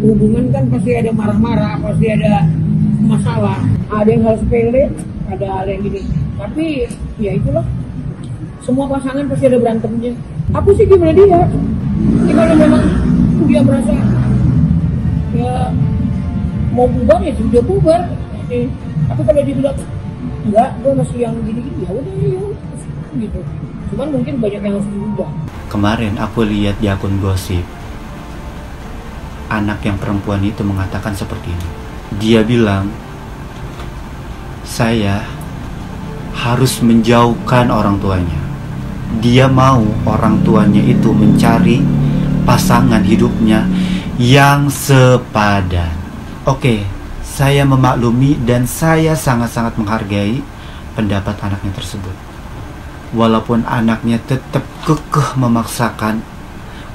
hubungan kan pasti ada marah-marah, pasti ada masalah, ada yang hal sepele, ada hal yang gini. Tapi ya itulah, semua pasangan pasti ada berantemnya. Aku sih gimana dia? Kalau memang dia merasa ya mau bubar ya sudah bubar. Tapi kalau dia bilang enggak, gue masih yang gini-gini, ya udah gitu. Cuman mungkin banyak yang harus diubah. Kemarin aku lihat di akun gosip, anak yang perempuan itu mengatakan seperti ini. Dia bilang, saya harus menjauhkan orang tuanya. Dia mau orang tuanya itu mencari pasangan hidupnya yang sepadan. Oke, saya memaklumi dan saya sangat-sangat menghargai pendapat anaknya tersebut. Walaupun anaknya tetap kekeh memaksakan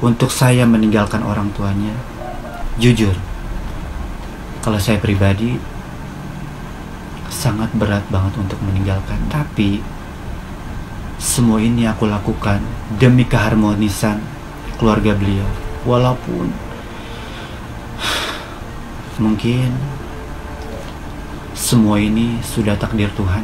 untuk saya meninggalkan orang tuanya. Jujur, kalau saya pribadi sangat berat banget untuk meninggalkan. Tapi semua ini aku lakukan demi keharmonisan keluarga beliau. Walaupun mungkin semua ini sudah takdir Tuhan.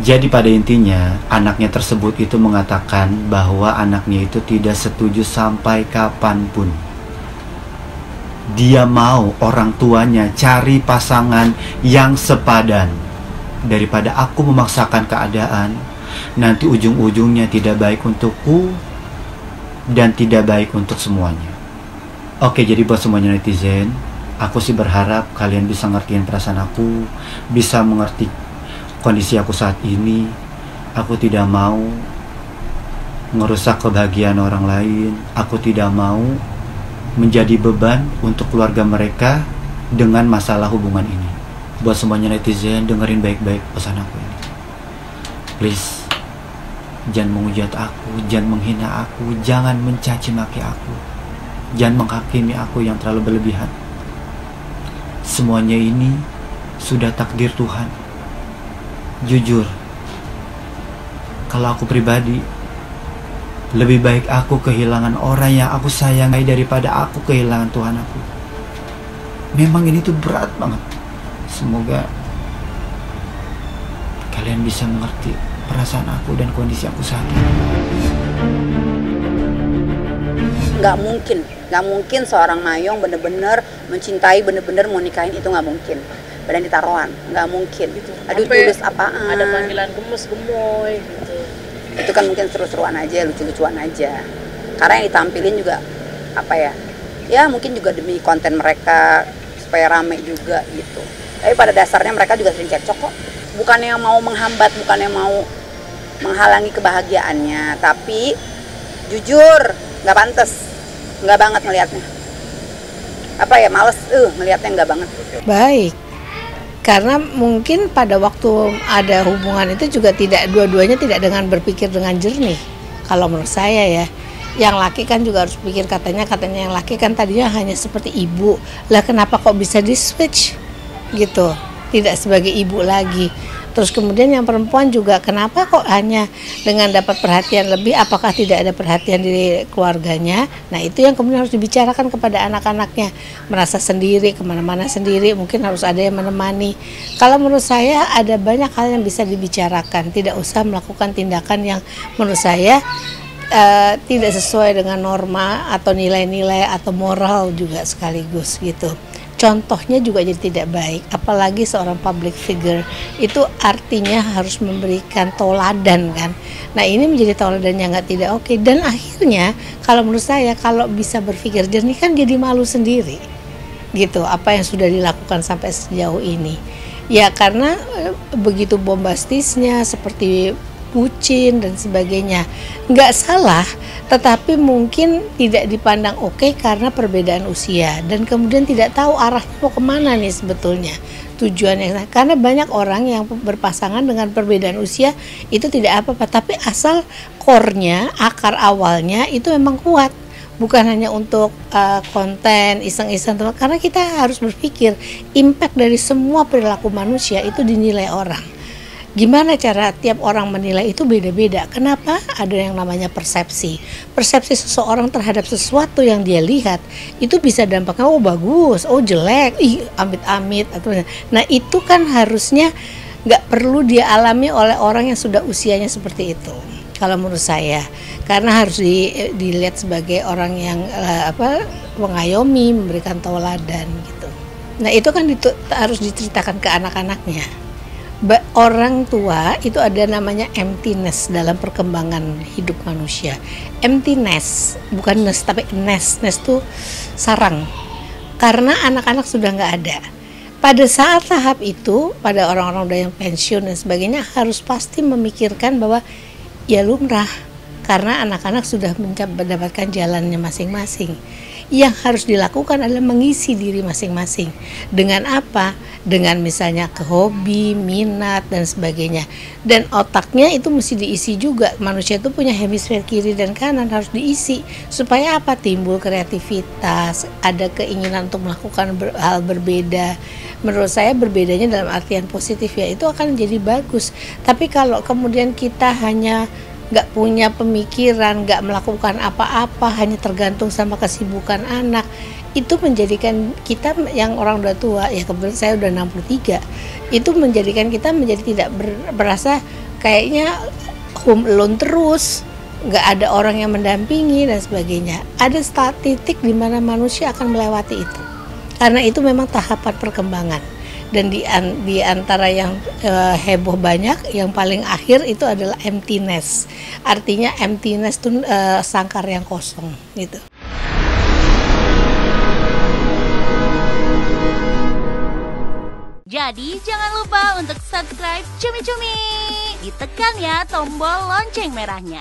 Jadi pada intinya anaknya tersebut itu mengatakan bahwa anaknya itu tidak setuju sampai kapanpun. Dia mau orang tuanya cari pasangan yang sepadan. Daripada aku memaksakan keadaan, nanti ujung-ujungnya tidak baik untukku dan tidak baik untuk semuanya. Oke, jadi buat semuanya netizen, aku sih berharap kalian bisa ngertiin perasaan aku, bisa mengerti kondisi aku saat ini. Aku tidak mau merusak kebahagiaan orang lain. Aku tidak mau menjadi beban untuk keluarga mereka dengan masalah hubungan ini. Buat semuanya netizen, dengerin baik-baik pesan aku ini. Please, jangan menghujat aku, jangan menghina aku, jangan mencaci maki aku, jangan menghakimi aku yang terlalu berlebihan. Semuanya ini sudah takdir Tuhan. Jujur, kalau aku pribadi, lebih baik aku kehilangan orang yang aku sayangi daripada aku kehilangan Tuhan aku. Memang ini tuh berat banget. Semoga kalian bisa mengerti perasaan aku dan kondisi aku saat ini. Gak mungkin seorang Mayong bener-bener mencintai, bener-bener mau nikahin, itu gak mungkin. Badan ditaruhan, nggak mungkin. Gitu. Aduh, tulus apaan? Ada panggilan gemes, gemoy gitu. Itu kan mungkin seru-seruan aja, lucu-lucuan aja. Karena yang ditampilin juga apa ya? Ya mungkin juga demi konten mereka supaya rame juga gitu. Tapi pada dasarnya mereka juga sering cekcok kok. Bukannya mau menghambat, bukannya mau menghalangi kebahagiaannya, tapi jujur nggak pantas, nggak banget ngelihatnya. Apa ya, males ngelihatnya, nggak banget. Baik. Karena mungkin pada waktu ada hubungan itu juga tidak, dua-duanya tidak dengan berpikir dengan jernih. Kalau menurut saya ya, yang laki kan juga harus pikir, katanya yang laki kan tadinya hanya seperti ibu. Lah kenapa kok bisa di switch gitu, tidak sebagai ibu lagi. Terus kemudian yang perempuan juga, kenapa kok hanya dengan dapat perhatian lebih, apakah tidak ada perhatian di keluarganya? Nah itu yang kemudian harus dibicarakan kepada anak-anaknya. Merasa sendiri, kemana-mana sendiri, mungkin harus ada yang menemani. Kalau menurut saya ada banyak hal yang bisa dibicarakan, tidak usah melakukan tindakan yang menurut saya tidak sesuai dengan norma atau nilai-nilai atau moral juga sekaligus gitu. Contohnya juga jadi tidak baik, apalagi seorang public figure itu artinya harus memberikan toladan kan. Nah ini menjadi toladan yang tidak oke, dan akhirnya kalau menurut saya kalau bisa berpikir jernih kan jadi malu sendiri gitu apa yang sudah dilakukan sampai sejauh ini. Ya karena begitu bombastisnya seperti bucin dan sebagainya, nggak salah, tetapi mungkin tidak dipandang oke karena perbedaan usia dan kemudian tidak tahu arahnya mau kemana nih sebetulnya tujuannya. Karena banyak orang yang berpasangan dengan perbedaan usia itu tidak apa-apa, tapi asal core-nya, akar awalnya itu memang kuat, bukan hanya untuk konten iseng-iseng, karena kita harus berpikir impact dari semua perilaku manusia itu dinilai orang Gimana cara tiap orang menilai itu beda-beda. Kenapa? Ada yang namanya persepsi. Persepsi seseorang terhadap sesuatu yang dia lihat itu bisa dampaknya oh bagus, oh jelek, ih amit-amit atau. Nah itu kan harusnya nggak perlu dia alami oleh orang yang sudah usianya seperti itu. Kalau menurut saya, karena harus dilihat sebagai orang yang mengayomi, memberikan tauladan gitu. Nah itu kan harus diceritakan ke anak-anaknya. Orang tua itu ada namanya emptiness dalam perkembangan hidup manusia. Emptiness, bukan nest tapi nest itu sarang. Karena anak-anak sudah nggak ada. Pada saat tahap itu, pada orang-orang udah yang pensiun dan sebagainya harus pasti memikirkan bahwa ya lumrah karena anak-anak sudah mendapatkan jalannya masing-masing. Yang harus dilakukan adalah mengisi diri masing-masing. Dengan apa? Dengan misalnya ke hobi, minat dan sebagainya. Dan otaknya itu mesti diisi juga. Manusia itu punya hemisfer kiri dan kanan harus diisi supaya apa? Timbul kreativitas, ada keinginan untuk melakukan hal berbeda. Menurut saya berbedanya dalam artian positif ya itu akan jadi bagus. Tapi kalau kemudian kita hanya nggak punya pemikiran, nggak melakukan apa-apa, hanya tergantung sama kesibukan anak, itu menjadikan kita yang orang udah tua, ya kebetulan saya udah 63, itu menjadikan kita menjadi tidak berasa kayaknya home alone terus, nggak ada orang yang mendampingi dan sebagainya. Ada titik di mana manusia akan melewati itu, karena itu memang tahapan perkembangan. Dan di antara yang heboh banyak, yang paling akhir itu adalah emptiness. Artinya emptiness itu sangkar yang kosong gitu. Jadi jangan lupa untuk subscribe Cumi Cumi. Ditekan ya tombol lonceng merahnya.